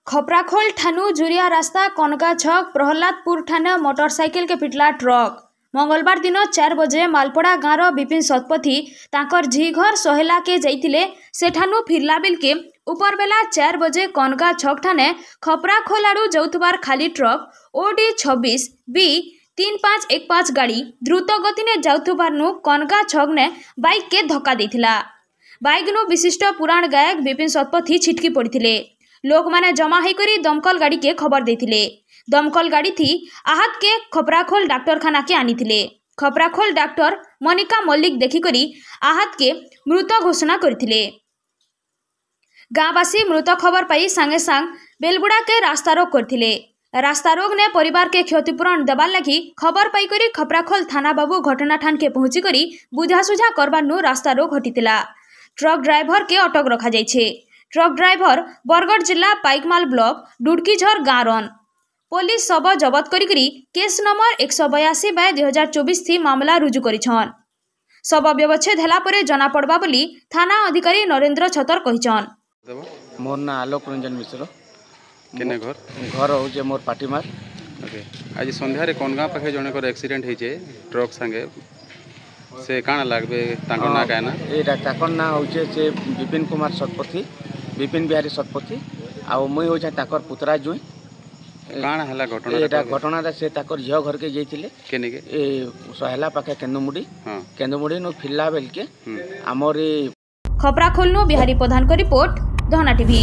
खपराखोल ठानु जुरिया रास्ता कनका छक प्रहलादपुर ठाणे मोटरसाइकिल के पिटला ट्रक। मंगलवार दिन 4 बजे मालपड़ा गाँव विपिन शतपथी तांकर झी घर सोहेला के जाइतिले सेठानु फिरला बेल के ऊपर बेला 4 बजे कनका छक ठाणे खपराखोल आड़ू जाउथबार खाली ट्रक ओडी 26 बी 3515 गाड़ी द्रुत गति ने जाउथबारनु कनका छक ने बाइक के धक्का देथिला। बाइक नु विशिष्ट पुराण गायक विपिन शतपथी छिटकी पड़िथिले। लोक माने जमा होकर दमकल गाड़ी के खबर देथिले। दमकल गाड़ी थी आहत के खपराखोल डाक्तरखाना के आनीथिले। खपराखोल डॉक्टर मनिका मल्लिक देखिकरी आहत के मृत घोषणा करथिले। गाँववासी मृत खबर पाई सांगे सांग बेलबुड़ा के रास्ता रोक करथिले। रास्ता रोक ने परिवार के क्षतिपूरण देवार लगी खबर पाई करी खपराखोल थाना बाबू घटना ठान के पहुंची करी बुझासुझा करबारनु रास्ता रोक हटितिला। ट्रक ड्राइवर के अटक रखा जाइछे। ट्रक ड्राइवर बरगढ़ जिला पाइकमाल ब्लॉक डुडकीझर गाँव पुलिस शव जबत करी केस नंबर 182/2024 थी मामला रुजु करिछन। शव व्यवच्छेद होला परे जना पड़बा बोली थाना अधिकारी नरेंद्र छतर कहिछन। मोर ना आलोक रंजन मिश्र। केने घर घर होजे मोर पाटीमार। ओके आज संध्या रे कोन गाँ पाखे जने को एक्सीडेंट होइछे ट्रक संगे से काना लागबे तांको ना काना एटा ताकर ना होचे से विपिन कुमार शतपथी विपिन बिहारी शतपथी आ मुई होचे ताकर पुत्रा जुई। काना हला घटना एटा घटना से ताकर झियो घर के जइतिले केने के ए सहेला पाखे केंदुमुडी। हां केंदुमुडी नो फिल्ला बेल के हमर खपराखोल नो बिहारी प्रधान को रिपोर्ट धना टीवी।